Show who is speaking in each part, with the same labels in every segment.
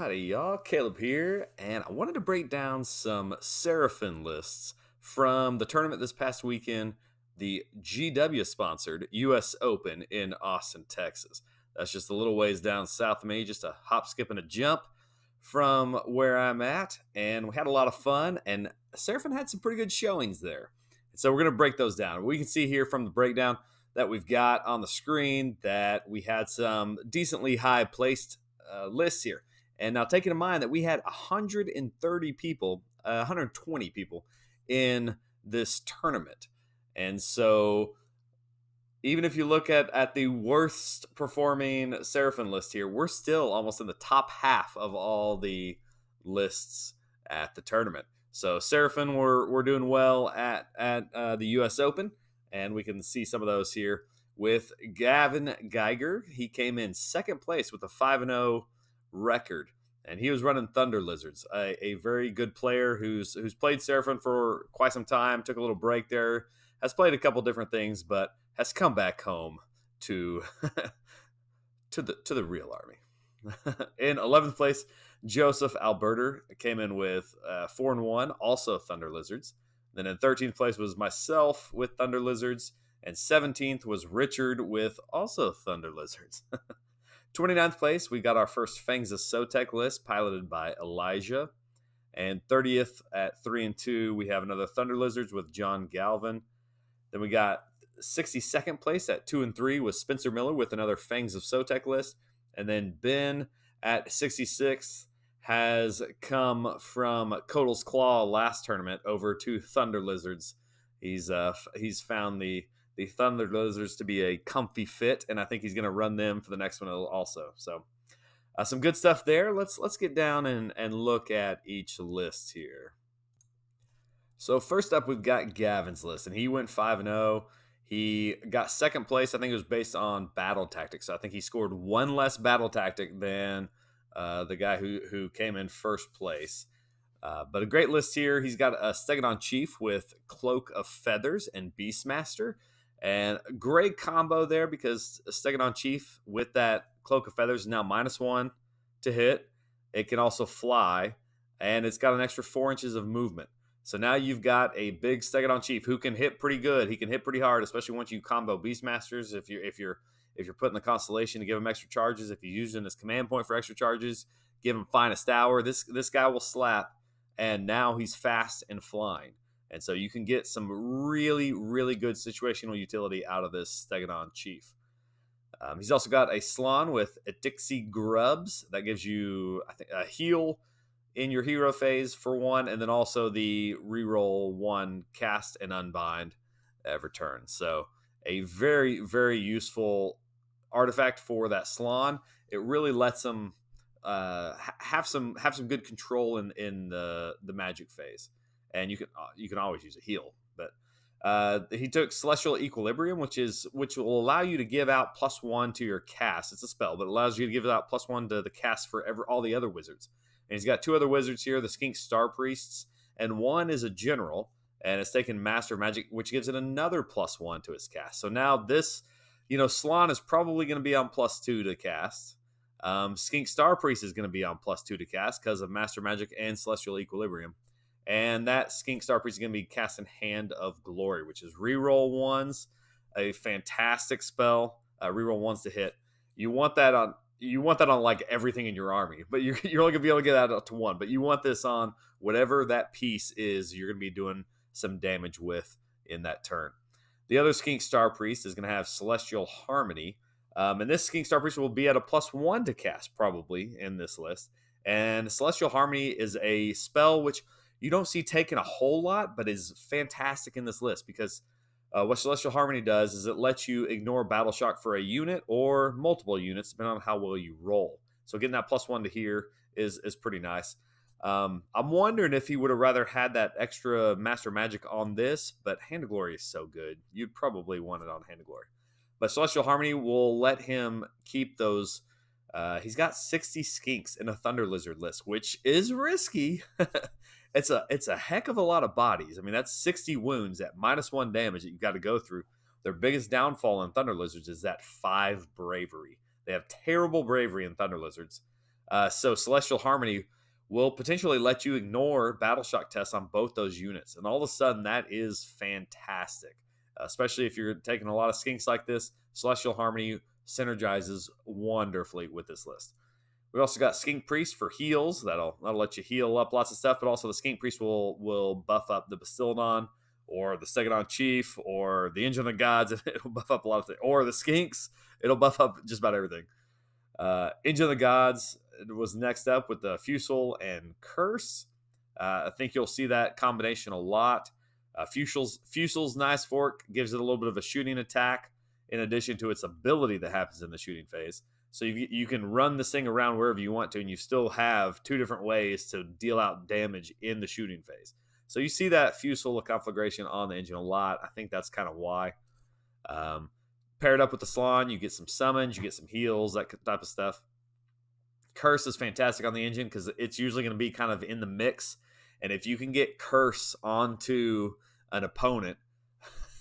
Speaker 1: Howdy, y'all. Caleb here, and I wanted to break down some Seraphon lists from the tournament this past weekend, the GW sponsored US Open in Austin, Texas. That's just a little ways down south of me, just a hop, skip, and a jump from where I'm at, and we had a lot of fun, and Seraphon had some pretty good showings there. So we're going to break those down. We can see here from the breakdown that we've got on the screen that we had some decently high placed lists here. And now taking in mind that we had 130 people, 120 people in this tournament. And so even if you look at the worst performing Seraphon list here, we're still almost in the top half of all the lists at the tournament. So Seraphon, we're doing well at the U.S. Open, and we can see some of those here with Gavin Geiger. He came in second place with a 5-0 record, and he was running Thunderlizards, a very good player who's played Seraphon for quite some time. Took a little break there, has played a couple different things, but has come back home to the real army. In 11th place, Joseph Alberter came in with 4-1, also Thunderlizards. Then in 13th place was myself with Thunderlizards, and 17th was Richard with also Thunderlizards. 29th place, we got our first Fangs of Sotek list piloted by Elijah. And 30th at 3-2, we have another Thunderlizards with John Galvin. Then we got 62nd place at 2-3 with Spencer Miller with another Fangs of Sotek list. And then Ben at 66th has come from Kotal's Claw last tournament over to Thunderlizards. He's found the Thunderlizards to be a comfy fit, and I think he's going to run them for the next one also. So some good stuff there. Let's get down and look at each list here. So first up, we've got Gavin's list, and he went 5-0. He got second place. I think it was based on battle tactics. So I think he scored one less battle tactic than the guy who came in first place. But a great list here. He's got a Stegodon Chief with Cloak of Feathers and Beastmaster. And great combo there because Stegodon Chief with that Cloak of Feathers is now -1 to hit. It can also fly, and it's got an extra 4 inches of movement. So now you've got a big Stegodon Chief who can hit pretty good. He can hit pretty hard, especially once you combo Beastmasters. If you're putting the Constellation to give him extra charges, if you use him as command point for extra charges, give him Finest Hour. This guy will slap, and now he's fast and flying. And so you can get some really, really good situational utility out of this Stegodon Chief. He's also got a Slan with Adixie Grubs. That gives you, I think, a heal in your hero phase for 1, and then also the reroll 1 cast and unbind every turn. So a very, very useful artifact for that Slan. It really lets him have some good control in the magic phase. And you can always use a heal, but he took Celestial Equilibrium, which will allow you to give out +1 to your cast. It's a spell, but it allows you to give out +1 to the cast for all the other wizards. And he's got 2 other wizards here, the Skink Star Priests, and one is a general, and it's taken Master Magic, which gives it another +1 to its cast. So now this, Slan is probably going to be on +2 to cast. Skink Star Priest is going to be on +2 to cast because of Master Magic and Celestial Equilibrium. And that Skink Star Priest is going to be casting Hand of Glory, which is reroll 1s, a fantastic spell. Reroll 1s to hit. You want that on like everything in your army, but you're only going to be able to get that up to 1. But you want this on whatever that piece is you're going to be doing some damage with in that turn. The other Skink Star Priest is going to have Celestial Harmony. And this Skink Star Priest will be at a +1 to cast probably in this list. And Celestial Harmony is a spell which you don't see taken a whole lot, but is fantastic in this list because what Celestial Harmony does is it lets you ignore Battle Shock for a unit or multiple units, depending on how well you roll. So getting that +1 to here is pretty nice. I'm wondering if he would have rather had that extra Master Magic on this, but Hand of Glory is so good. You'd probably want it on Hand of Glory. But Celestial Harmony will let him keep those. He's got 60 skinks in a Thunderlizard list, which is risky. It's a heck of a lot of bodies. I mean, that's 60 wounds at -1 damage that you've got to go through. Their biggest downfall in Thunderlizards is that 5 bravery. They have terrible bravery in Thunderlizards. So Celestial Harmony will potentially let you ignore battle shock tests on both those units. And all of a sudden, that is fantastic, especially if you're taking a lot of skinks like this. Celestial Harmony synergizes wonderfully with this list. We also got Skink Priest for heals. That'll let you heal up lots of stuff, but also the Skink Priest will buff up the Bastildon or the Stegodon Chief or the Engine of the Gods. It'll buff up a lot of things. Or the Skinks. It'll buff up just about everything. Engine of the Gods was next up with the Fusel and Curse. I think you'll see that combination a lot. Fusel's Nice Fork gives it a little bit of a shooting attack in addition to its ability that happens in the shooting phase. So you can run this thing around wherever you want to, and you still have 2 different ways to deal out damage in the shooting phase. So you see that Fusel conflagration on the engine a lot. I think that's kind of why. Paired up with the Slon, you get some summons, you get some heals, that type of stuff. Curse is fantastic on the engine because it's usually going to be kind of in the mix. And if you can get Curse onto an opponent,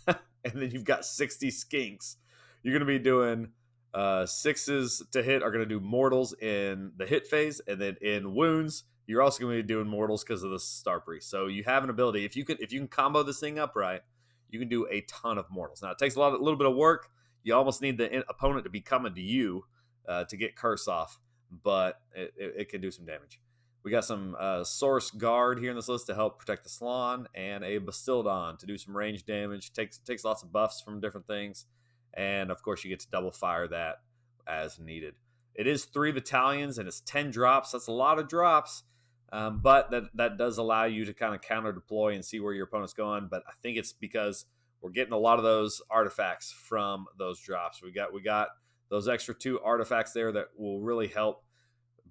Speaker 1: and then you've got 60 skinks, you're going to be doing 6s to hit are going to do mortals in the hit phase, and then in wounds, you're also going to be doing mortals because of the Star Priest. So you have an ability. If you can combo this thing up right, you can do a ton of mortals. Now it takes a little bit of work. You almost need the opponent to be coming to you to get Curse off, but it can do some damage. We got some Source Guard here in this list to help protect the Slon, and a Bastildon to do some range damage. Takes lots of buffs from different things, and of course you get to double fire that as needed. It is 3 battalions and it's 10 drops. That's a lot of drops, but that does allow you to kind of counter deploy and see where your opponent's going. But I think it's because we're getting a lot of those artifacts from those drops. We got those extra 2 artifacts there that will really help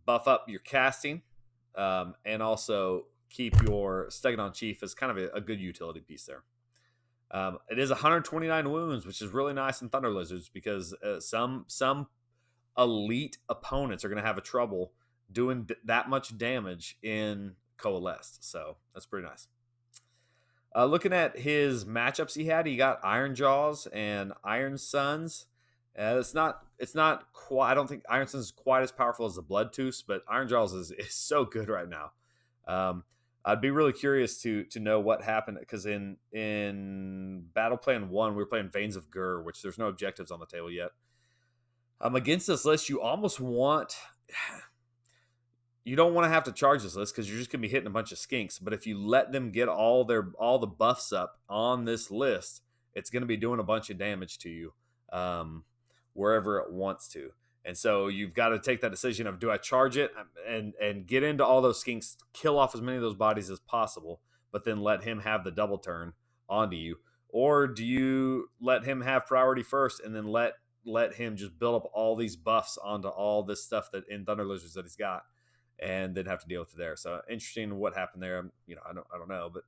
Speaker 1: buff up your casting, and also keep your Stegodon Chief as kind of a good utility piece there. It is 129 wounds, which is really nice in Thunderlizards because some elite opponents are going to have a trouble doing that much damage in Coalesced. So that's pretty nice. Looking at his matchups he got Iron Jaws and Iron Suns. It's not quite. I don't think Iron Suns is quite as powerful as the Bloodtooth, but Iron Jaws is so good right now. I'd be really curious to know what happened because in Battle Plan 1 we were playing Veins of Gur, which there's no objectives on the table yet. Against this list, you almost want. You don't want to have to charge this list because you're just going to be hitting a bunch of skinks. But if you let them get all the buffs up on this list, it's going to be doing a bunch of damage to you wherever it wants to. And so you've got to take that decision of, do I charge it and get into all those skinks, kill off as many of those bodies as possible, but then let him have the double turn onto you? Or do you let him have priority first and then let him just build up all these buffs onto all this stuff that in Thunderlizards that he's got, and then have to deal with it there? So interesting what happened there. I don't know, but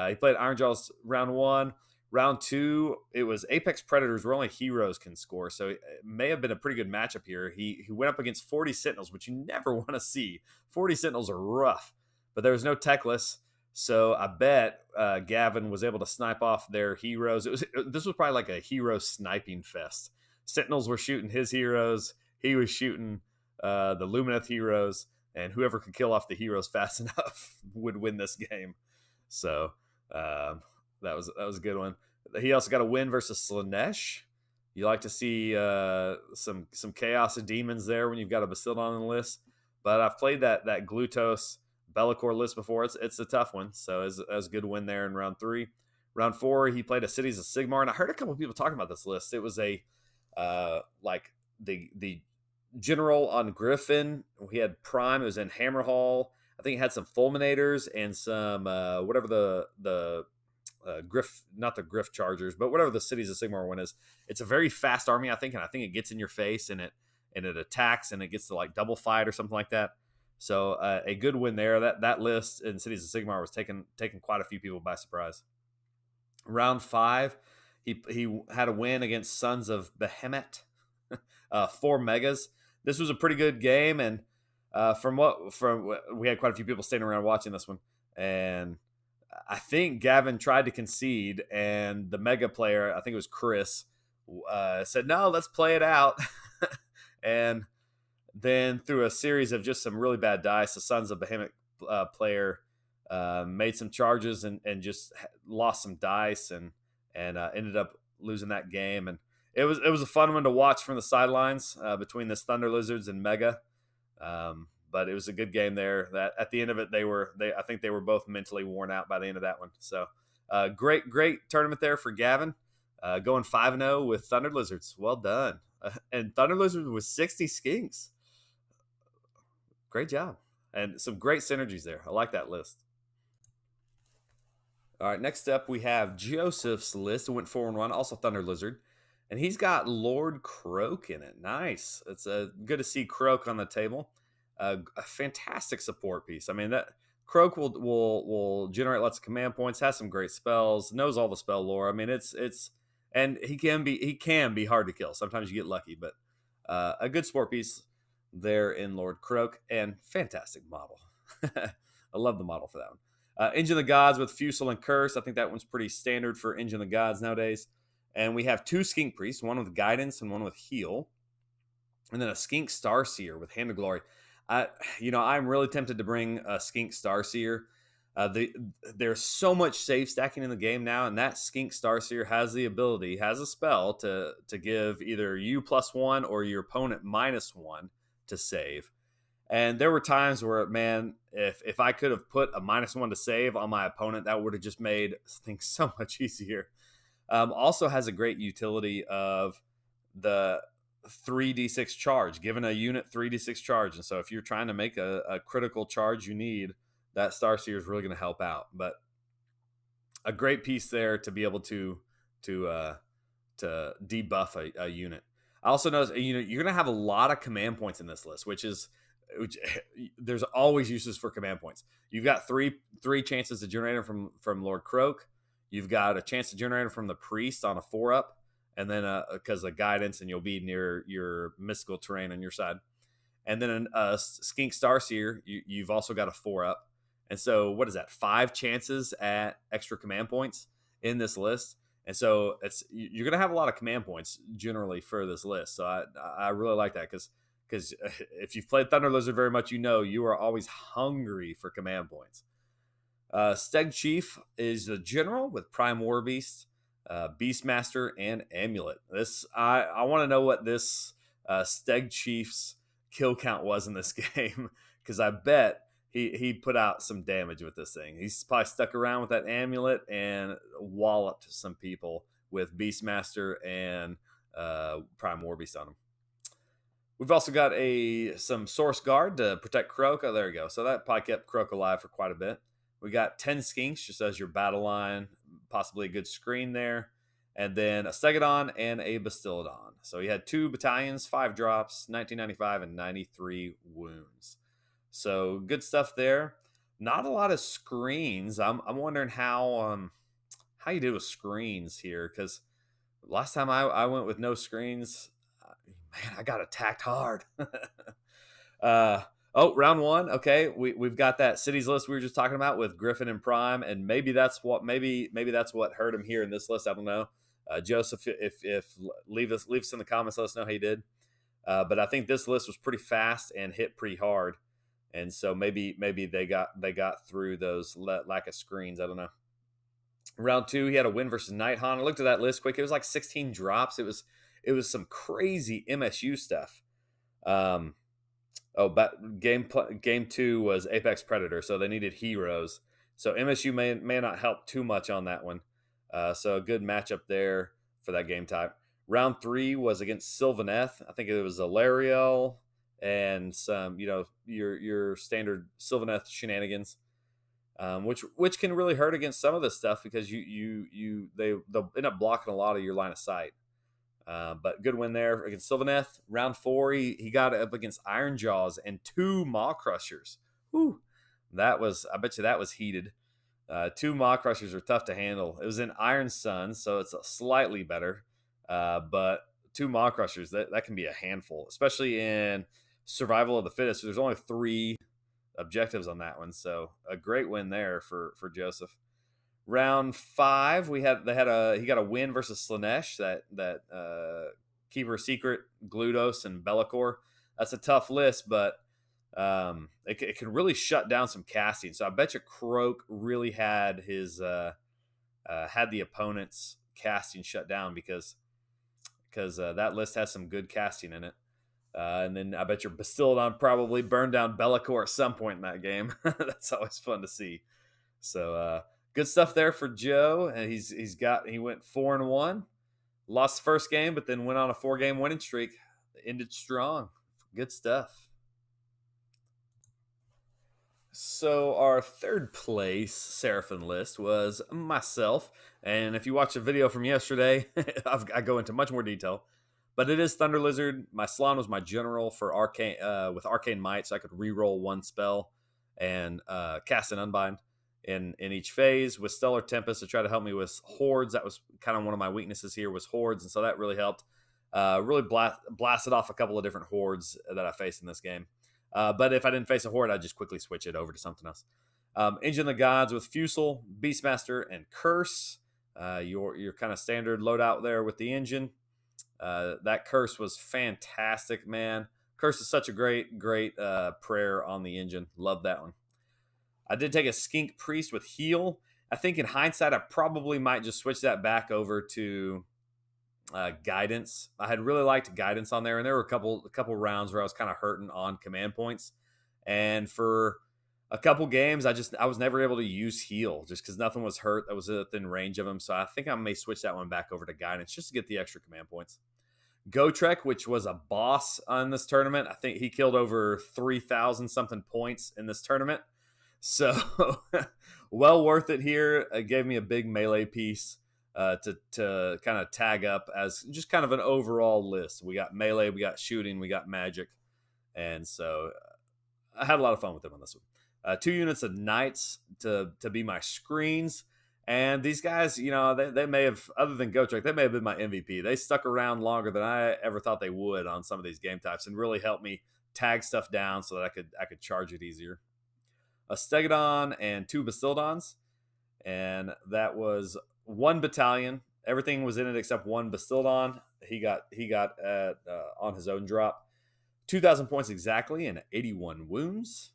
Speaker 1: he played Iron Jaws round 1. Round 2, it was Apex Predators where only heroes can score, so it may have been a pretty good matchup here. He went up against 40 Sentinels, which you never want to see. 40 Sentinels are rough, but there was no techless, so I bet Gavin was able to snipe off their heroes. This was probably like a hero sniping fest. Sentinels were shooting his heroes. He was shooting the Lumineth heroes, and whoever could kill off the heroes fast enough would win this game. So that was a good one. He also got a win versus Slanesh. You like to see some chaos of demons there when you've got a Bastildon on the list. But I've played that Glutos Bellicor list before. It's a tough one. So it was a good win there in round 3. Round 4, he played a Cities of Sigmar, and I heard a couple of people talking about this list. It was a like the general on Griffin. We had Prime. It was in Hammerhall. I think it had some Fulminators and some whatever the Griff, not the Griff Chargers, but whatever the Cities of Sigmar one is. It's a very fast army, I think, and I think it gets in your face and it attacks and it gets to like double fight or something like that. So a good win there. That list in Cities of Sigmar was taking quite a few people by surprise. Round 5, he had a win against Sons of Behemoth, 4 megas. This was a pretty good game, and we had quite a few people standing around watching this one, and I think Gavin tried to concede, and the mega player, I think it was Chris, said, "No, let's play it out." And Then through a series of just some really bad dice, the Sons of Behemoth player made some charges and just lost some dice and ended up losing that game. And it was a fun one to watch from the sidelines between this Thunderlizards and Mega. But it was a good game there. That at the end of it, I think they were both mentally worn out by the end of that one. So great tournament there for Gavin. Going 5-0 with Thunderlizards. Well done. And Thunderlizards with 60 skinks. Great job. And some great synergies there. I like that list. All right, next up we have Joseph's list. It went 4-1, also Thunderlizard. And he's got Lord Croak in it. Nice. It's good to see Croak on the table. A fantastic support piece. I mean, that Croak will generate lots of command points, has some great spells, knows all the spell lore. I mean, it's and he can be hard to kill. Sometimes you get lucky, but a good support piece there in Lord Croak, and fantastic model. I love the model for that one. Engine of the Gods with Fusel and Curse. I think that one's pretty standard for Engine of the Gods nowadays. And we have 2 Skink Priests, one with Guidance and one with Heal. And then a Skink Starseer with Hand of Glory. I'm really tempted to bring a Skink Starseer. There's so much save stacking in the game now, and that Skink Starseer has a spell to give either you +1 or your opponent -1 to save. And there were times where, man, if I could have put a -1 to save on my opponent, that would have just made things so much easier. Also has a great utility of the 3d6 charge, giving a unit 3d6 charge. And so if you're trying to make a critical charge, you need that Starseer is really going to help out. But a great piece there to be able to debuff a unit. I also noticed you're going to have a lot of command points in this list, which there's always uses for command points. You've got three chances to generate them from Lord Croak. You've got a chance to generate them from the Priest on a 4-up, and then because of Guidance, and you'll be near your mystical terrain on your side. And then a Skink Starseer, you've also got a 4-up. And so what is that? 5 chances at extra command points in this list. And so you're going to have a lot of command points generally for this list. So I really like that because if you've played Thunderlizard very much, you are always hungry for command points. Steg Chief is the general with Prime War Beast, Beastmaster, and Amulet. I want to know what this Steg Chief's kill count was in this game, because I bet he put out some damage with this thing. He's probably stuck around with that Amulet and walloped some people with Beastmaster and Prime War Beast on him. We've also got some Source Guard to protect Croak. Oh, there you go. So that probably kept Croak alive for quite a bit. We got 10 Skinks just as your battle line, possibly a good screen there. And then a Stegodon and a Bastiladon. So he had 2 battalions, 5 drops, 1995 and 93 wounds. So good stuff there. Not a lot of screens. I'm wondering how you did with screens here, because last time I went with no screens, man, I got attacked hard. Round 1. Okay, we've got that cities list we were just talking about with Griffin and Prime, and maybe that's what hurt him here in this list. I don't know. Joseph, if leave us in the comments, let us know how you did. But I think this list was pretty fast and hit pretty hard, and so maybe they got through those lack of screens. I don't know. Round 2, he had a win versus Nighthaunt. I looked at that list quick. It was like 16 drops. It was some crazy MSU stuff. But game 2 was Apex Predator, so they needed heroes. So MSU may not help too much on that one. So a good matchup there for that game type. Round 3 was against Sylvaneth. I think it was Alariel and some, your standard Sylvaneth shenanigans, which can really hurt against some of this stuff because they'll end up blocking a lot of your line of sight. But good win there against Sylvaneth. Round 4, he got up against Iron Jaws and 2 Maw Crushers. Whew. I bet you that was heated. 2 Maw Crushers are tough to handle. It was in Iron Sun, so it's slightly better. But 2 Maw Crushers, that can be a handful, especially in Survival of the Fittest. There's only 3 objectives on that one, so a great win there for Joseph. Round 5, he got a win versus Slanesh, that Keeper Secret, Gludos, and Be'lakor. that's a tough list, but it can really shut down some casting. So I bet you Croak really had his had the opponent's casting shut down because that list has some good casting in it. And then I bet your Bastiladon probably burned down Bellicor at some point in that game. That's always fun to see. So good stuff there for Joe. And he went 4-1, lost the first game, but then went on a 4-game winning streak. Ended strong. Good stuff. So our third place Seraphon list was myself, and if you watch the video from yesterday, I go into much more detail. But it is Thunderlizard. My Salon was my general for arcane with Arcane Might, so I could reroll one spell and cast an Unbind in each phase. With Stellar Tempest to try to help me with hordes. That was kind of one of my weaknesses here was hordes, and so that really helped. Really blasted off a couple of different hordes that I faced in this game. But if I didn't face a horde, I'd just quickly switch it over to something else. Engine of the Gods with Fusel, Beastmaster, and Curse. Your kind of standard loadout there with the engine. That Curse was fantastic, man. Curse is such a great prayer on the engine. Love that one. I did take a Skink Priest with Heal. I think in hindsight, I probably might just switch that back over to Guidance. I had really liked Guidance on there, and there were a couple rounds where I was kind of hurting on command points, and for a couple games I was never able to use Heal just because nothing was hurt that was within range of him. So I think I may switch that one back over to Guidance just to get the extra command points. Gotrek, which was a boss on this tournament, I think he killed over 3,000 something points in this tournament, so well worth it here. It gave me a big melee piece to kind of tag up as just kind of an overall list. We got melee, we got shooting, we got magic, and so I had a lot of fun with them on this one. 2 units of knights to be my screens, and these guys, they may have, other than Gotrek, they may have been my MVP. They stuck around longer than I ever thought they would on some of these game types, and really helped me tag stuff down so that I could charge it easier. A Stegodon and 2 Bastildons, and that was 1 battalion. Everything was in it except 1 Bastildon. He got on his own drop. 2,000 points exactly and 81 wounds.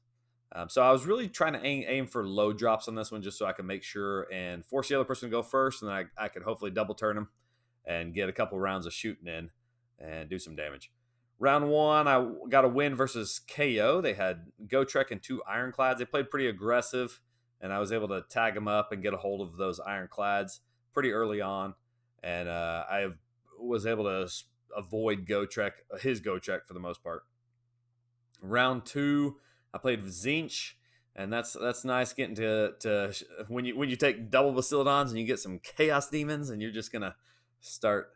Speaker 1: So I was really trying to aim for low drops on this one just so I could make sure and force the other person to go first, and then I could hopefully double turn him and get a couple rounds of shooting in and do some damage. Round 1, I got a win versus KO. They had Gotrek and 2 Ironclads. They played pretty aggressive, and I was able to tag them up and get a hold of those Ironclads pretty early on. And I was able to avoid his Gotrek for the most part. Round 2, I played Zinch, and that's nice getting to when you take double Bastiladons and you get some Chaos Demons, and you're just gonna start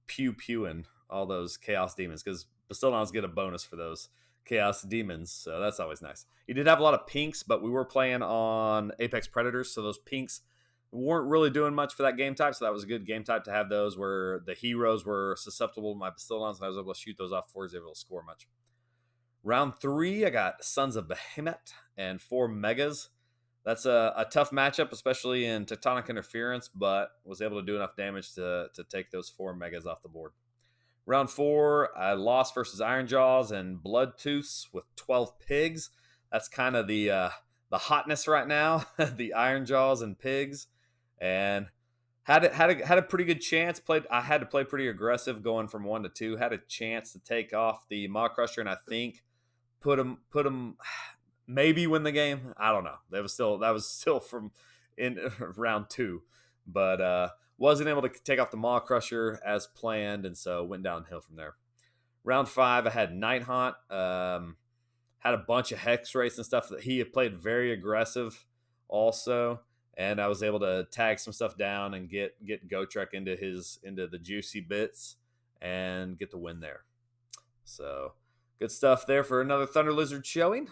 Speaker 1: pewing all those Chaos Demons because Bastiladons get a bonus for those Chaos Demons, so that's always nice. He did have a lot of pinks, but we were playing on Apex Predators, so those pinks weren't really doing much for that game type, so that was a good game type to have those where the heroes were susceptible to my Bastiladons, and I was able to shoot those off before I was able to score much. Round 3, I got Sons of Behemoth and 4 Megas. That's a tough matchup, especially in Tectonic Interference, but was able to do enough damage to take those 4 Megas off the board. Round 4, I lost versus Ironjaws and Bloodtooths with 12 Pigs. That's kind of the hotness right now, the Ironjaws and Pigs, and had a pretty good chance. I had to play pretty aggressive going from 1 to 2. Had a chance to take off the Maw Crusher, and I think put him maybe win the game. I don't know. That was still from in round 2, but wasn't able to take off the Maw Crusher as planned, and so went downhill from there. Round 5, I had Night Haunt. Had a bunch of Hex Race and stuff that he had played very aggressive also, and I was able to tag some stuff down and get Gotrek into the juicy bits and get the win there. So good stuff there for another Thunderlizard showing.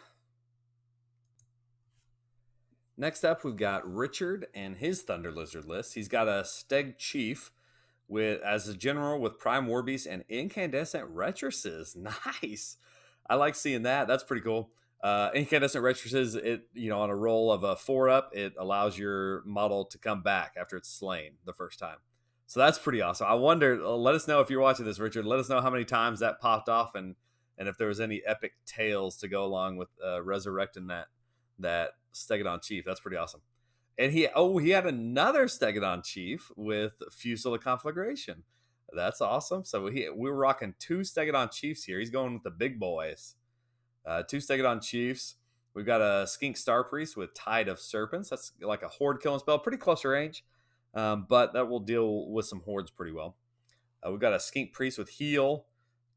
Speaker 1: Next up, we've got Richard and his Thunderlizard list. He's got a Steg Chief as a general with Prime Warbeast and Incandescent Retresses. Nice. I like seeing that. That's pretty cool. Incandescent Retresses, on a roll of a 4-up, it allows your model to come back after it's slain the first time. So that's pretty awesome. I wonder, let us know if you're watching this, Richard. Let us know how many times that popped off and and if there was any epic tales to go along with resurrecting that Stegodon Chief. That's pretty awesome. And he had another Stegodon Chief with Fusel of Conflagration. That's awesome. So we were rocking 2 Stegodon Chiefs here. He's going with the big boys. 2 Stegodon Chiefs. We've got a Skink Star Priest with Tide of Serpents. That's like a horde killing spell. Pretty close range, but that will deal with some hordes pretty well. We've got a Skink Priest with Heal.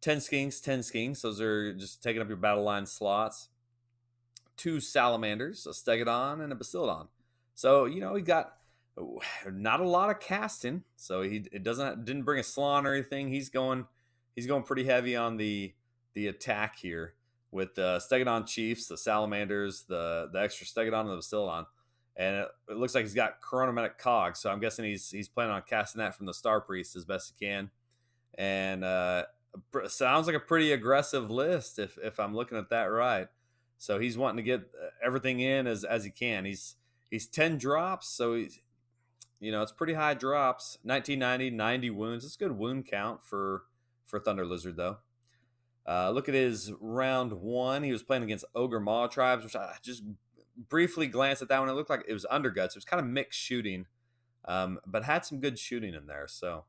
Speaker 1: 10 Skinks, 10 Skinks. Those are just taking up your battle line slots. 2 Salamanders, a Stegodon, and a Bastiladon. So, he got not a lot of casting. So didn't bring a Slon or anything. He's going pretty heavy on the attack here with the Stegodon Chiefs, the Salamanders, the extra Stegodon, and the Bastiladon. And it looks like he's got Chronometric Cog, so I'm guessing he's planning on casting that from the Star Priest as best he can. And sounds like a pretty aggressive list if I'm looking at that right. So he's wanting to get everything in as he can. He's 10 drops, so it's pretty high drops. 1990, 90 wounds. It's a good wound count for Thunderlizard though. Look at his round 1. He was playing against Ogre Maw Tribes, which I just briefly glanced at that one. It looked like it was Underguts. It was kind of mixed shooting, but had some good shooting in there. So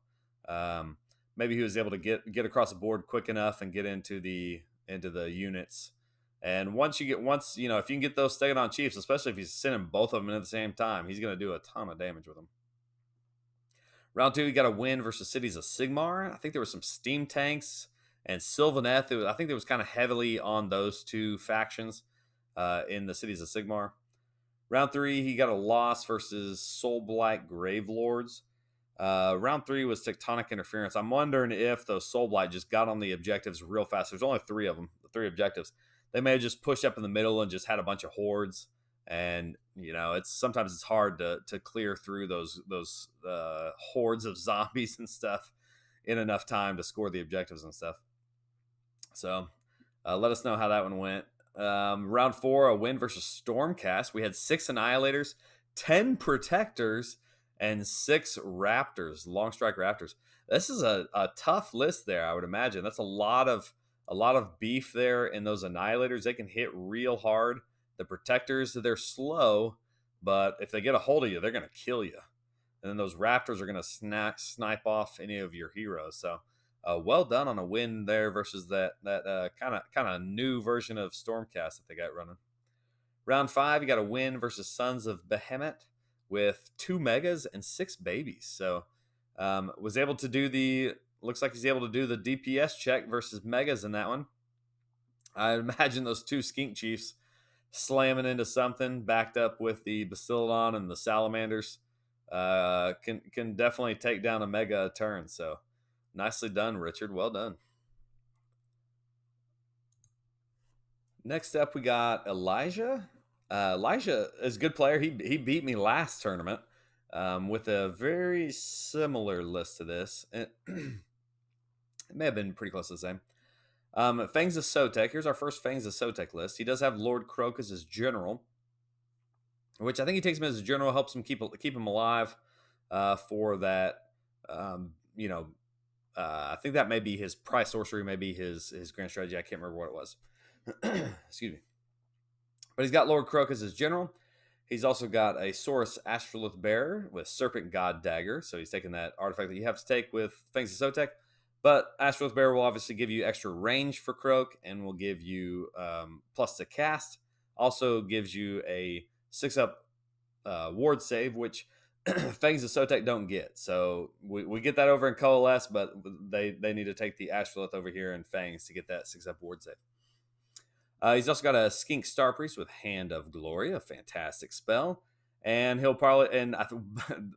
Speaker 1: maybe he was able to get across the board quick enough and get into the units. And if you can get those Stegodon Chiefs, especially if he's sending both of them in at the same time, he's going to do a ton of damage with them. Round 2, he got a win versus Cities of Sigmar. I think there were some steam tanks and Sylvaneth. I think there was kind of heavily on those 2 factions in the Cities of Sigmar. Round 3, he got a loss versus Soulblight Gravelords. Round 3 was Tectonic Interference. I'm wondering if those Soulblight just got on the objectives real fast. There's only 3 of them, 3 objectives. They may have just pushed up in the middle and just had a bunch of hordes. And sometimes it's hard to clear through those hordes of zombies and stuff in enough time to score the objectives and stuff. So let us know how that one went. Round 4, a win versus Stormcast. We had 6 Annihilators, 10 Protectors, and 6 Raptors, Long Strike Raptors. This is a tough list there, I would imagine. That's a lot of beef there in those Annihilators. They can hit real hard. The Protectors, they're slow, but if they get a hold of you, they're going to kill you. And then those Raptors are going to snipe off any of your heroes. So well done on a win there versus that kind of new version of Stormcast that they got running. Round 5, you got a win versus Sons of Behemoth with 2 megas and 6 babies. So was able to looks like he's able to do the DPS check versus megas in that one. I imagine those 2 Skink Chiefs slamming into something backed up with the Bastiladon and the Salamanders can definitely take down a mega a turn. So nicely done, Richard. Well done. Next up, we got Elijah. Elijah is a good player. He beat me last tournament with a very similar list to this. It may have been pretty close to the same. Fangs of Sotek. Here's our first Fangs of Sotek list. He does have Lord Crocus as general, which I think he takes him as a general, helps him keep him alive for that. I think that may be his price sorcery, maybe his grand strategy. I can't remember what it was. Excuse me. But he's got Lord Crocus as general. He's also got a Saurus Astrolith Bearer with Serpent God Dagger. So he's taking that artifact that you have to take with Fangs of Sotek. But Astrolith Bearer will obviously give you extra range for Croak and will give you plus to cast. Also gives you a 6-up ward save, which Fangs of Sotek don't get. So we get that over in Coalesce, but they need to take the Astrolith over here in Fangs to get that 6-up ward save. He's also got a Skink Star Priest with Hand of Glory, a fantastic spell. And he'll probably,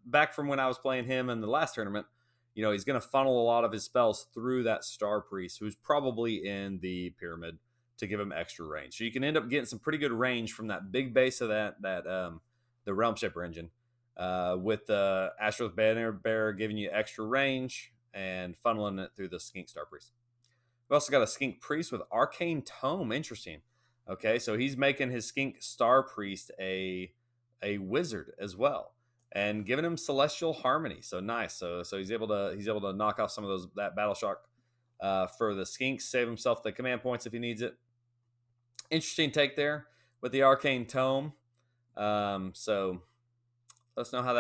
Speaker 1: back from when I was playing him in the last tournament, he's going to funnel a lot of his spells through that Star Priest, who's probably in the pyramid, to give him extra range. So you can end up getting some pretty good range from that big base of the Realm Shaper engine, with the Astrolith Bearer giving you extra range and funneling it through the Skink Star Priest. We've also got a Skink Priest with Arcane Tome. Interesting. Okay, so he's making his Skink Star Priest a wizard as well, and giving him Celestial Harmony. So nice. So he's able to knock off some of that Battle Shock for the Skink. Save himself the command points if he needs it. Interesting take there with the Arcane Tome. So let us know how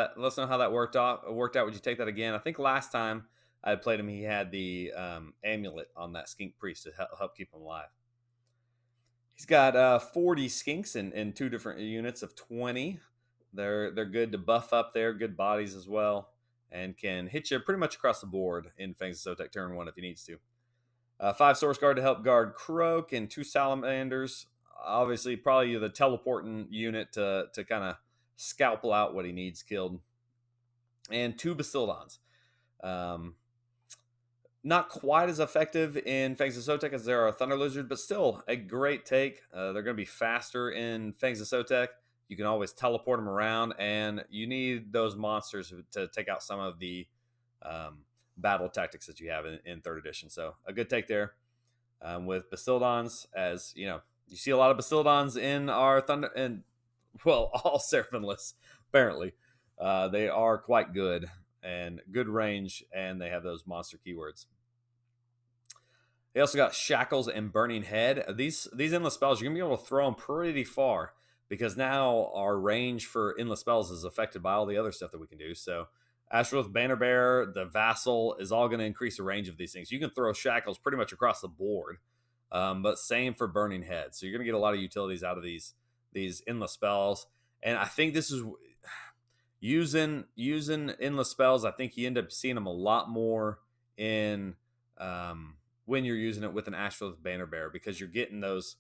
Speaker 1: that worked out. Would you take that again? I think last time I had played him, he had the amulet on that Skink Priest to help keep him alive. He's got 40 Skinks in 2 different units of 20. They're good to buff up there, good bodies as well, and can hit you pretty much across the board in Fangs of Sotek turn 1 if he needs to. 5 Source Guard to help guard Croak, and 2 Salamanders. Obviously, probably the teleporting unit to kind of scalpel out what he needs killed. And 2 Bastildons. Not quite as effective in Fangs of Sotek as there are Thunderlizards, but still a great take. They're going to be faster in Fangs of Sotek. You can always teleport them around, and you need those monsters to take out some of the battle tactics that you have in 3rd edition. So a good take there with Bastildons. As you know, you see a lot of Bastildons in our Thunder, and well, all Seraphon lists apparently. They are quite good and good range, and they have those monster keywords. They also got Shackles and Burning Head. These endless spells, you're going to be able to throw them pretty far, because now our range for endless spells is affected by all the other stuff that we can do. So Astrolith, Banner Bearer, the Vassal is all going to increase the range of these things. You can throw Shackles pretty much across the board, but same for Burning Head. So you're going to get a lot of utilities out of these endless spells. And I think this is using endless spells. I think you end up seeing them a lot more in when you're using it with an Astrolith Banner Bearer, because you're getting those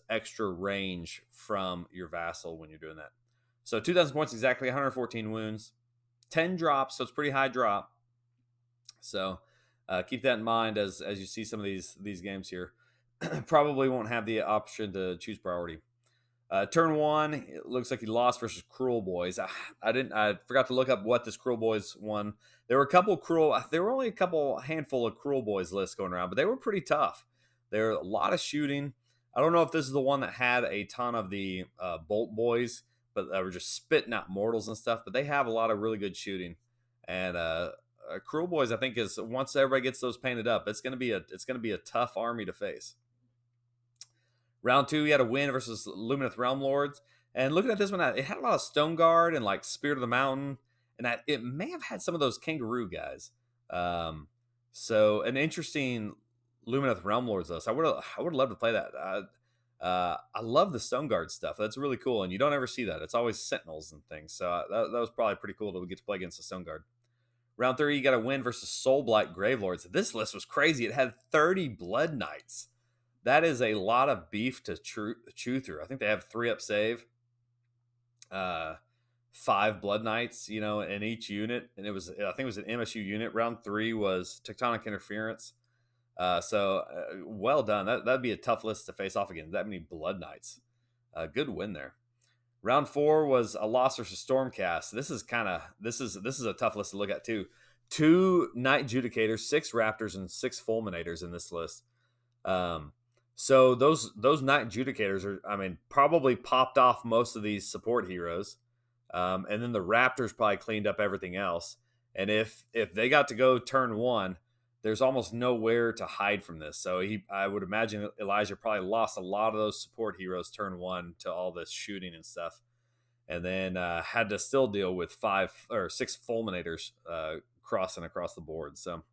Speaker 1: extra range from your Vassal when you're doing that. So 2,000 points exactly, 114 wounds, 10 drops, so it's pretty high drop. So keep that in mind as you see some of these games here. Probably won't have the option to choose priority. Turn 1, it looks like he lost versus Cruel Boys. I forgot to look up what this Cruel Boys won. There were only a handful of Cruel Boys lists going around, but they were pretty tough. There were a lot of shooting. I don't know if this is the one that had a ton of the Bolt Boys, but they were just spitting out mortals and stuff. But they have a lot of really good shooting. And Cruel Boys, I think, is once everybody gets those painted up, it's gonna be a tough army to face. Round 2, he had a win versus Lumineth Realm Lords. And looking at this one, it had a lot of Stone Guard and like Spirit of the Mountain, and it may have had some of those Kangaroo guys. So an interesting Lumineth Realm Lords though. So I would love to play that. I love the Stone Guard stuff. That's really cool, and you don't ever see that. It's always Sentinels and things. So that was probably pretty cool to get to play against the Stone Guard. Round 3, you got a win versus Soulblight Gravelords. This list was crazy. It had 30 Blood Knights. That is a lot of beef to chew through. I think they have 3-up save, 5 Blood Knights, in each unit, and I think it was an MSU unit. Round 3 was Tectonic Interference. So well done. That'd be a tough list to face off against. That many Blood Knights. Good win there. Round 4 was a loss versus Stormcast. This is a tough list to look at too. 2 Night Judicators, 6 Raptors, and 6 Fulminators in this list. So those Night Judicators are, probably popped off most of these support heroes. And then the Raptors probably cleaned up everything else. And if they got to go turn 1, there's almost nowhere to hide from this. So I would imagine Elijah probably lost a lot of those support heroes turn 1 to all this shooting and stuff. And then had to still deal with 5 or 6 Fulminators crossing across the board. So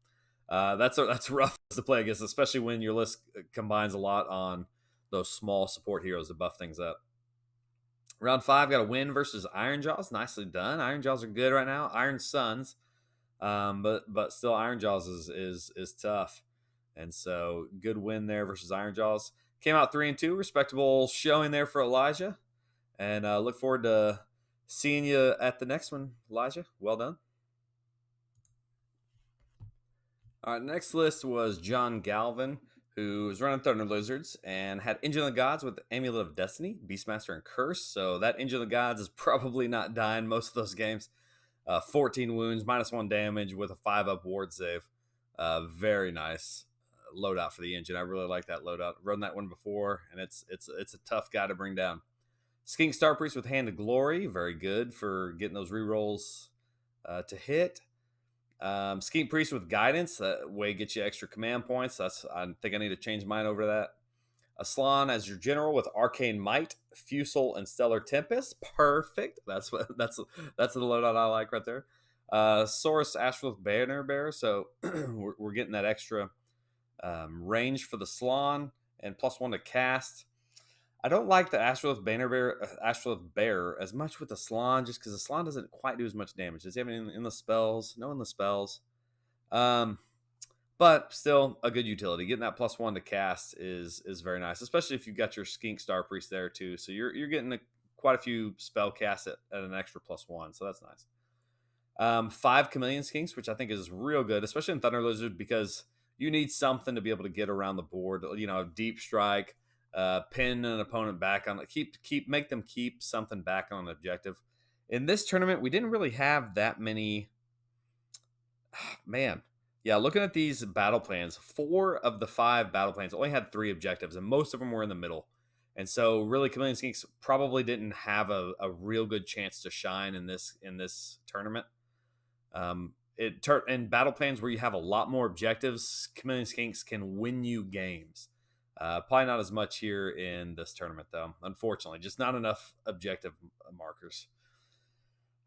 Speaker 1: that's rough to play against, especially when your list combines a lot on those small support heroes to buff things up. Round 5, got a win versus Iron Jaws. Nicely done. Iron Jaws are good right now. Iron Suns, but still Iron Jaws is tough, and so good win there versus Iron Jaws. Came out 3-2, respectable showing there for Elijah, and look forward to seeing you at the next one, Elijah. Well done. All right, next list was John Galvin, who was running Thunderlizards and had Engine of the Gods with Amulet of Destiny, Beastmaster, and Curse. So that Engine of the Gods is probably not dying most of those games. 14 wounds, -1 damage with a 5-up ward save. Very nice loadout for the engine. I really like that loadout. Run that one before, and it's a tough guy to bring down. Skink Star Priest with Hand of Glory, very good for getting those rerolls to hit. Skink Priest with Guidance. That way gets you extra command points. I think I need to change mine over to that. Aslan as your general with Arcane Might, Fusel, and Stellar Tempest. Perfect. That's the loadout I like right there. Saurus Astrolith Banner Bearer. So we're getting that extra range for the Slan and +1 to cast. I don't like the Astrolith Bearer as much with the Slan, just because the Slan doesn't quite do as much damage. Does he have any in the spells? No, in the spells. But still a good utility. Getting that +1 to cast is very nice, especially if you've got your Skink Star Priest there too. So you're getting quite a few spell casts at an extra +1, so that's nice. 5 Chameleon Skinks, which I think is real good, especially in Thunderlizard, because you need something to be able to get around the board. You know, deep strike, pin an opponent back on make them keep something back on an objective. In this tournament, we didn't really have that many. Man, yeah, looking at these battle plans, 4 of the 5 battle plans only had 3 objectives, and most of them were in the middle. And so, really, Chameleon Skinks probably didn't have a real good chance to shine in this tournament. In battle plans where you have a lot more objectives, Chameleon Skinks can win you games. Probably not as much here in this tournament, though. Unfortunately, just not enough objective markers.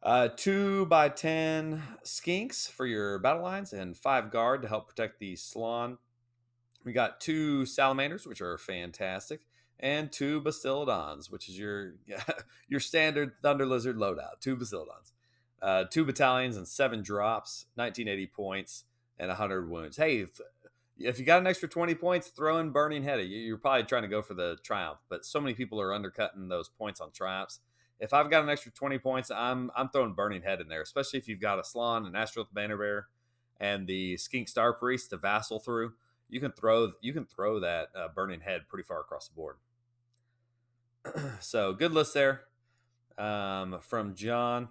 Speaker 1: 2x10 Skinks for your battle lines and 5 guard to help protect the Slan. We got 2 Salamanders, which are fantastic, and 2 Bastiladons, which is your standard Thunder Lizard loadout. 2 Bastiladons. 2 battalions and 7 drops, 1980 points, and 100 wounds. Hey, if you got an extra 20 points, throw in Burning Head. You're probably trying to go for the Triumph, but so many people are undercutting those points on Triumphs. If I've got an extra 20 points, I'm throwing Burning Head in there, especially if you've got a Slan, an Astrolith Banner Bearer, and the Skink Star Priest to vassal through. You can throw that Burning Head pretty far across the board. So good list there from John.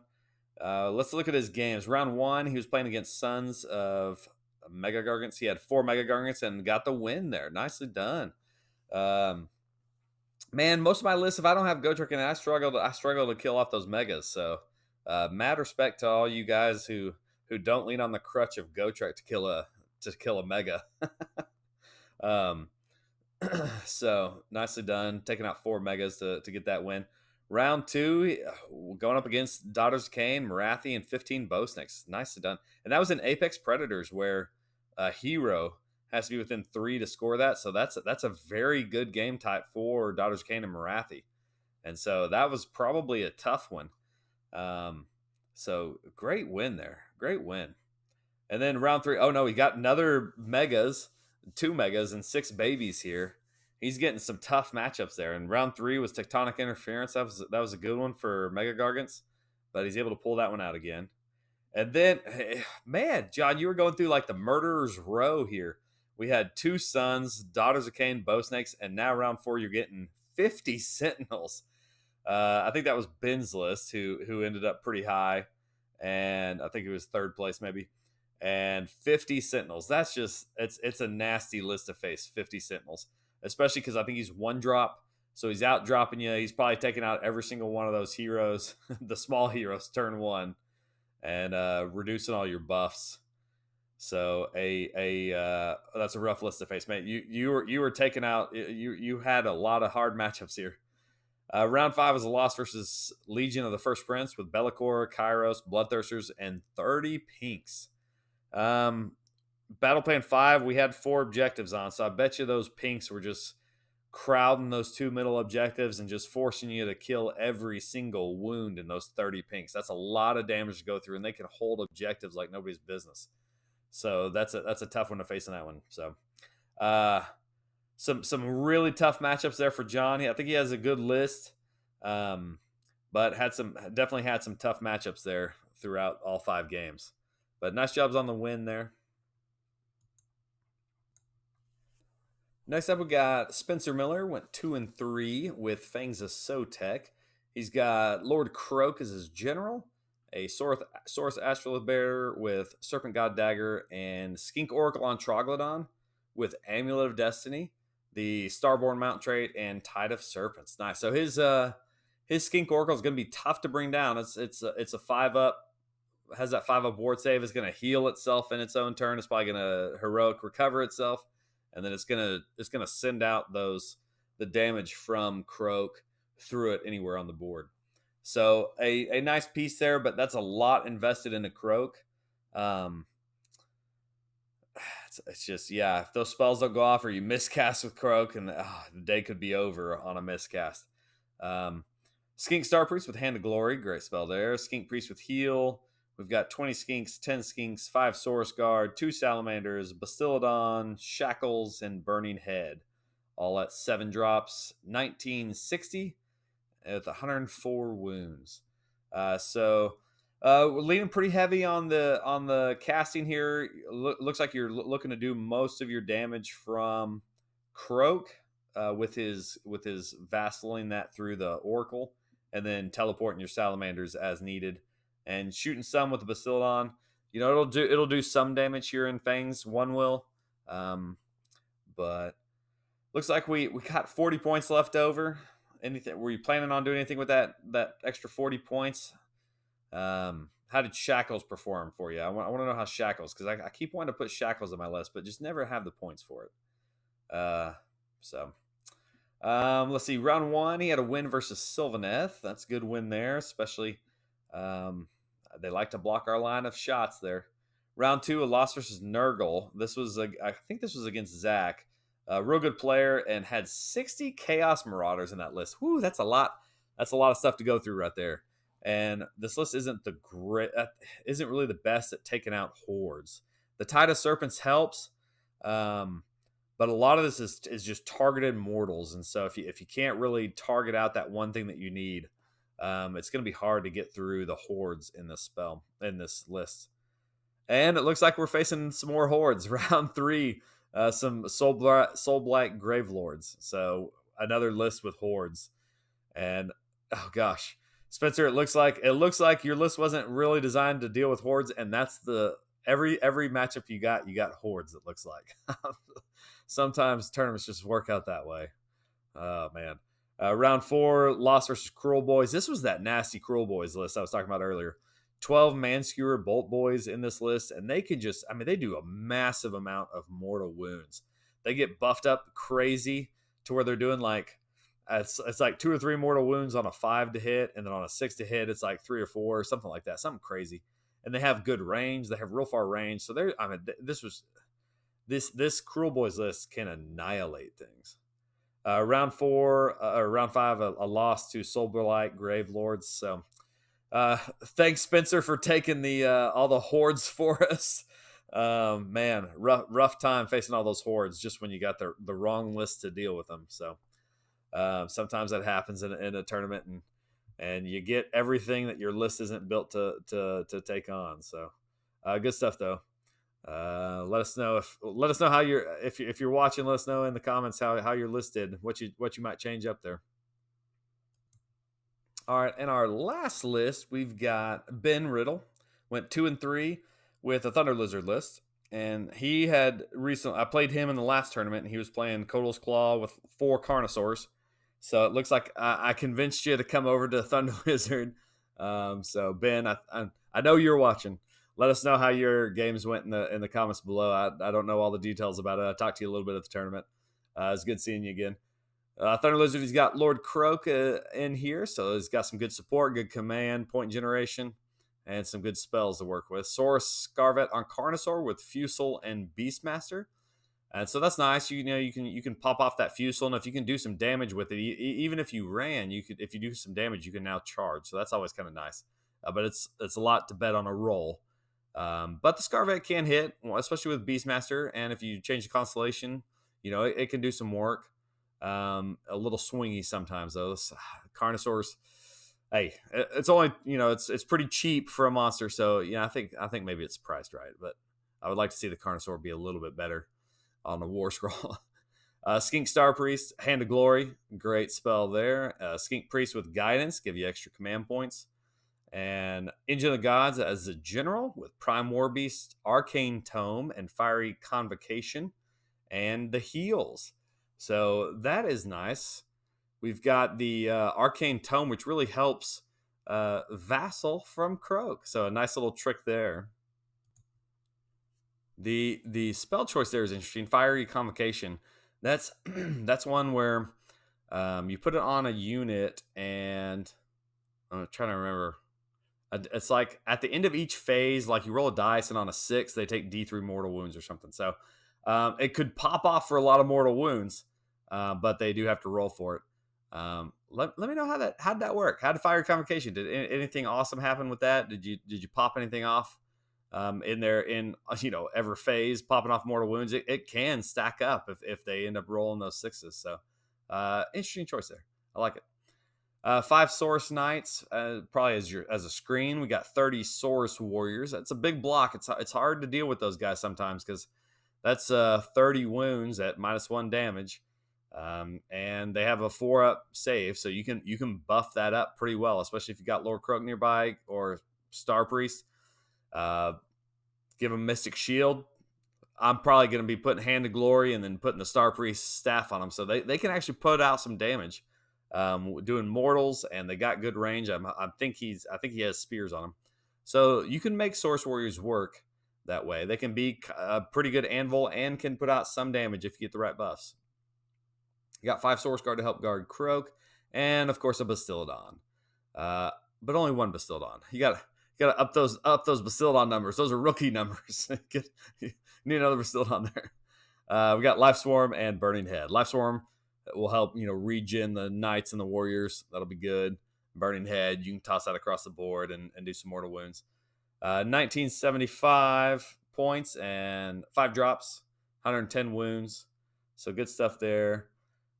Speaker 1: Let's look at his games. Round 1, he was playing against Sons of Mega Gargants. He had 4 Mega Gargants and got the win there. Nicely done. Man, most of my lists, if I don't have Gotrek, I struggle to kill off those megas. So, mad respect to all you guys who don't lean on the crutch of Gotrek to kill a mega. So nicely done, taking out 4 megas to get that win. Round 2, going up against Daughters of Cain, Marathi, and 15 Bowsnakes. Nicely done, and that was in Apex Predators where a hero has to be within 3 to score that. So that's a very good game type for Daughters of Cain and Marathi. And so that was probably a tough one. So great win there. Great win. And then round 3, oh no, he got another megas, 2 megas and 6 babies here. He's getting some tough matchups there. And round 3 was Tectonic Interference. That was a good one for Mega Gargants, but he's able to pull that one out again. And then, man, John, you were going through like the murderer's row here. We had 2 Sons, Daughters of Cain, Bowsnakes, and now round 4 you're getting 50 Sentinels. I think that was Ben's list, who ended up pretty high, and I think it was 3rd place maybe. And 50 Sentinels. That's just it's a nasty list to face. 50 Sentinels, especially because I think he's 1 drop, so he's out dropping you. He's probably taking out every single one of those heroes, the small heroes, turn 1, and reducing all your buffs. So that's a rough list to face, man. You were taking out. You had a lot of hard matchups here. Round 5 was a loss versus Legion of the First Prince with Bellicor, Kairos, Bloodthirsters, and 30 pinks. Battle Plan 5, we had 4 objectives on, so I bet you those pinks were just crowding those 2 middle objectives and just forcing you to kill every single wound in those 30 pinks. That's a lot of damage to go through, and they can hold objectives like nobody's business. So that's a tough one to face in that one. So some really tough matchups there for John. I think he has a good list, but definitely had some tough matchups there throughout all 5 games. But nice jobs on the win there. Next up, we got Spencer Miller, went 2-3 with Fangs of Sotek. He's got Lord Croak as his general, a Saurus Astrolith Bearer with Serpent God Dagger, and Skink Oracle on Troglodyte with Amulet of Destiny, the Starborn Mount trait, and Tide of Serpents. Nice. So his Skink Oracle is going to be tough to bring down. It's a 5-up has that 5-up ward save. Is going to heal itself in its own turn. It's probably going to heroic recover itself, and then it's gonna send out the damage from Croak through it anywhere on the board. So a nice piece there, but that's a lot invested in a Croak. It's just, yeah, if those spells don't go off or you miscast with Croak, and the day could be over on a miscast. Skink Star Priest with Hand of Glory, great spell there. Skink Priest with Heal. We've got 20 Skinks, 10 Skinks, 5 Source Guard, 2 Salamanders, Bastiladon, Shackles, and Burning Head. All at 7 drops, 1960 with 104 wounds. We're leaning pretty heavy on the casting here. Looks like you're looking to do most of your damage from Croak with his vassalining that through the Oracle, and then teleporting your Salamanders as needed, and shooting some with the Bastiladon. It'll do some damage here in Fangs. One will, but looks like we got 40 points left over. Were you planning on doing anything with that extra 40 points? How did Shackles perform for you? I want to know how Shackles, because I keep wanting to put Shackles on my list, but just never have the points for it. Let's see. Round 1, he had a win versus Sylvaneth. That's a good win there, especially they like to block our line of shots there. Round 2, a loss versus Nurgle. I think this was against Zach. A real good player, and had 60 Chaos Marauders in that list. Whoo, that's a lot. That's a lot of stuff to go through right there. And this list isn't really the best at taking out hordes. The Tide of Serpents helps, but a lot of this is just targeted mortals. And so if you can't really target out that one thing that you need, it's going to be hard to get through the hordes in this list. And it looks like we're facing some more hordes. Round 3. Some Soulblight Gravelords. So another list with hordes. And oh gosh, Spencer, it looks like your list wasn't really designed to deal with hordes, and that's every matchup you got hordes. It looks like sometimes tournaments just work out that way. Oh man. Round 4, Lost versus Cruel Boys. This was that nasty Cruel Boys list I was talking about earlier. 12 Manskewer Bolt Boys in this list, and they do a massive amount of mortal wounds. They get buffed up crazy to where they're doing like it's like 2 or 3 mortal wounds on a 5 to hit, and then on a 6 to hit it's like 3 or 4 or something like that, something crazy. And they have good range. They have real far range. So this Cruel Boys list can annihilate things. Round 5, a loss to Soulblight Gravelords. So. Thanks, Spencer, for taking all the hordes for us. Man, rough time facing all those hordes just when you got the wrong list to deal with them. So sometimes that happens in a tournament, and you get everything that your list isn't built to take on. So good stuff though. Let us know how if you're watching. Let us know in the comments how you're listed, what you might change up there. All right, in our last list, we've got Ben Riddle. Went 2-3 with a Thunderlizard list. And he had recently, I played him in the last tournament, and he was playing Kotal's Claw with 4 Carnosaurs. So it looks like I convinced you to come over to Thunderlizard. So Ben, I know you're watching. Let us know how your games went in the comments below. I don't know all the details about it. I talked to you a little bit at the tournament. It's good seeing you again. Thunderlizard, he's got Lord Croak in here, so he's got some good support, good command, point generation, and some good spells to work with. Saurus Scarvet on Carnosaur with Fusel and Beastmaster, and so that's nice. You can pop off that Fusel, and if you can do some damage with it, even if you ran, if you do some damage, you can now charge. So that's always kind of nice. But it's a lot to bet on a roll. But the Scarvet can hit, especially with Beastmaster, and if you change the constellation, it can do some work. A little swingy sometimes though. Carnosaurs, hey, it's only it's pretty cheap for a monster, so I think maybe it's priced right, but I would like to see the Carnosaur be a little bit better on the War Scroll. Skink Star Priest, Hand of Glory, great spell there. Skink Priest with Guidance, give you extra command points. And Engine of the Gods as a general with Prime War Beast, Arcane Tome, and Fiery Convocation, and the heals. So that is nice. We've got the Arcane Tome, which really helps Vassal from Croak. So a nice little trick there. The spell choice there is interesting. Fiery Convocation. That's that's one where you put it on a unit, and I'm trying to remember. It's like at the end of each phase, like you roll a dice, and on a 6, they take D3 mortal wounds or something. So it could pop off for a lot of mortal wounds, but they do have to roll for it. Let me know how did that work? How did Fire Convocation? Did anything awesome happen with that? Did you pop anything off in there in every phase popping off mortal wounds? It can stack up if they end up rolling those 6s. So interesting choice there. I like it. 5 Saurus Knights, probably as a screen. We got 30 Saurus Warriors. That's a big block. It's hard to deal with those guys sometimes because that's 30 wounds at -1 damage, and they have a 4-up save, so you can buff that up pretty well, especially if you got Lord Croak nearby or Star Priest. Give them Mystic Shield. I'm probably going to be putting Hand of Glory and then putting the Star Priest staff on them, so they can actually put out some damage. Doing mortals, and they got good range. I think he has spears on him, so you can make Source Warriors work that way. They can be a pretty good anvil and can put out some damage if you get the right buffs. You got 5 Source Guard to help guard Croak, and of course a Bastiladon, but only one Bastiladon. You got to up those Bastiladon numbers. Those are rookie numbers. You need another Bastiladon there. We got Life Swarm and Burning Head. Life Swarm will help, regen the Knights and the Warriors. That'll be good. Burning Head, you can toss that across the board and do some mortal wounds. 1975 points and 5 drops, 110 wounds. So good stuff there.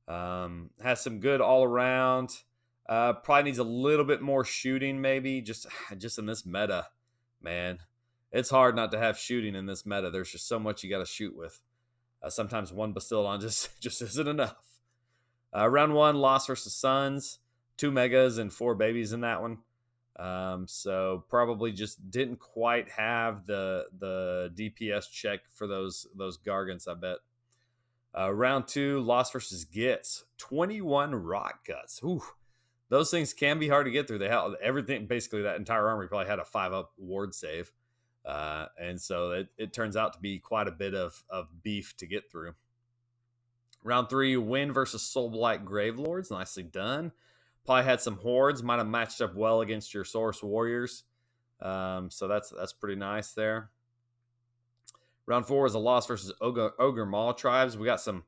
Speaker 1: Has some good all around. Probably needs a little bit more shooting, maybe just in this meta, man. It's hard not to have shooting in this meta. There's just so much you got to shoot with. Sometimes one Bastiladon just isn't enough. Round 1, Lost versus Suns, 2 megas and 4 babies in that one. So probably just didn't quite have the DPS check for those Gargants, I bet. Round 2, Lost versus Gits, 21 Rock Guts. Ooh, those things can be hard to get through. They have everything, basically that entire army probably had a 5-up ward save. And so it turns out to be quite a bit of beef to get through. Round 3, Wind versus Soulblight Gravelords. Nicely done. Probably had some hordes. Might have matched up well against your Source Warriors. So that's pretty nice there. Round 4 is a Lost versus Ogre Maul Tribes. We had some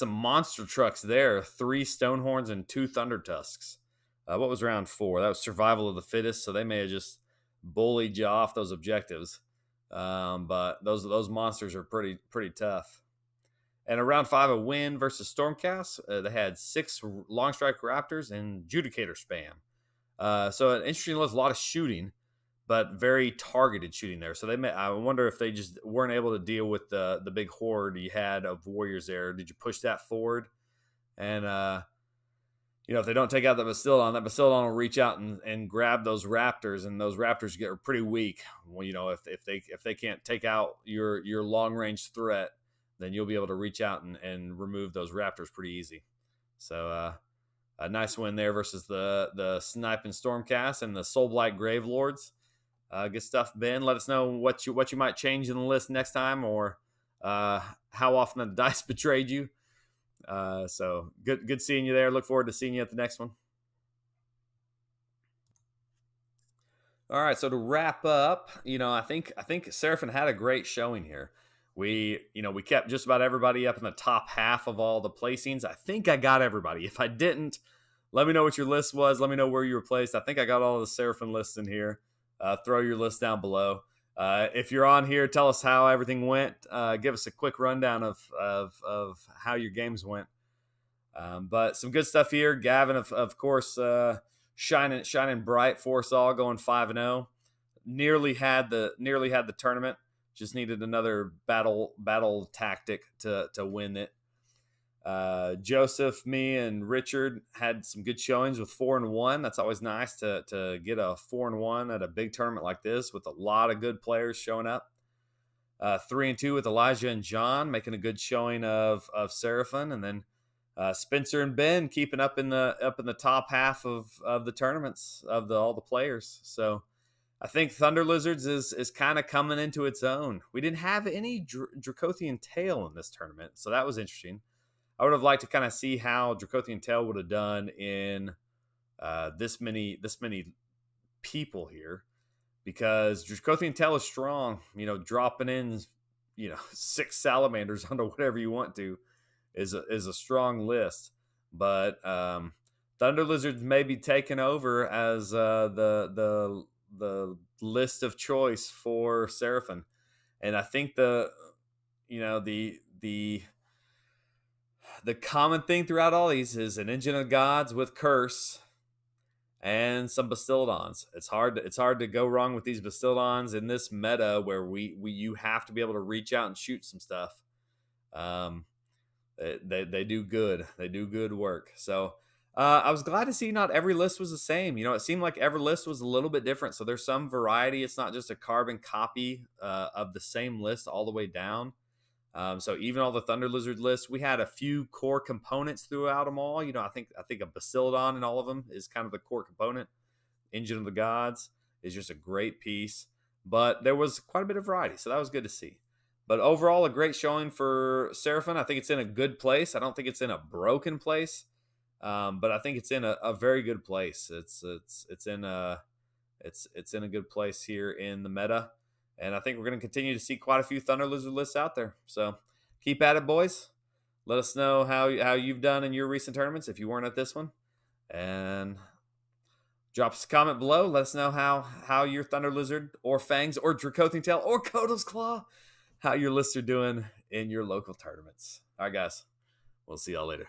Speaker 1: monster trucks there. 3 Stonehorns and 2 Thunder Tusks. What was round 4? That was Survival of the Fittest. So they may have just bullied you off those objectives. But those monsters are pretty tough. And around 5, a Wind versus Stormcast. They had 6 Longstrike Raptors and Judicator spam. So an interesting list, a lot of shooting, but very targeted shooting there. So I wonder if they just weren't able to deal with the big horde you had of warriors there. Did you push that forward? And if they don't take out that Bastiladon will reach out and grab those Raptors, and those Raptors get pretty weak. Well, if they can't take out your long range threat, then you'll be able to reach out and remove those Raptors pretty easy. So a nice win there versus the Snipe and Stormcast and the Soulblight Gravelords. Good stuff, Ben. Let us know what you might change in the list next time, or how often the dice betrayed you. So good seeing you there. Look forward to seeing you at the next one. All right, so to wrap up, I think Seraphon had a great showing here. We kept just about everybody up in the top half of all the placings. I think I got everybody. If I didn't, let me know what your list was. Let me know where you were placed. I think I got all the Seraphon lists in here. Throw your list down below. If you're on here, tell us how everything went. Give us a quick rundown of how your games went. But some good stuff here. Gavin, of course, shining bright for us all, going 5-0. Nearly had the tournament. Just needed another battle tactic to win it. Joseph, me, and Richard had some good showings with 4-1. That's always nice to get a 4-1 at a big tournament like this with a lot of good players showing up. 3-2 with Elijah and John making a good showing of Seraphon, and then Spencer and Ben keeping up in the top half of the tournaments of all the players. So I think Thunderlizards is kind of coming into its own. We didn't have any Dracothian Tail in this tournament, so that was interesting. I would have liked to kind of see how Dracothian Tail would have done in this many people here, because Dracothian Tail is strong. Dropping in 6 salamanders onto whatever you want to is a strong list. But Thunderlizards may be taken over as the list of choice for Seraphon. And I think the common thing throughout all these is an Engine of Gods with Curse and some Bastildons. It's hard to go wrong with these Bastildons in this meta where you have to be able to reach out and shoot some stuff. They do good. They do good work. So I was glad to see not every list was the same. It seemed like every list was a little bit different. So there's some variety. It's not just a carbon copy of the same list all the way down. So even all the Thunderlizard lists, we had a few core components throughout them all. I think a Basildon in all of them is kind of the core component. Engine of the Gods is just a great piece. But there was quite a bit of variety. So that was good to see. But overall, a great showing for Seraphon. I think it's in a good place. I don't think it's in a broken place, but I think it's in a very good place. It's in a good place here in the meta, and I think we're going to continue to see quite a few Thunderlizard lists out there. So keep at it, boys. Let us know how you've done in your recent tournaments if you weren't at this one, and drop us a comment below. Let us know how your Thunderlizard or Fangs or Dracothian Tail or Kodos Claw, how your lists are doing in your local tournaments. All right, guys. We'll see y'all later.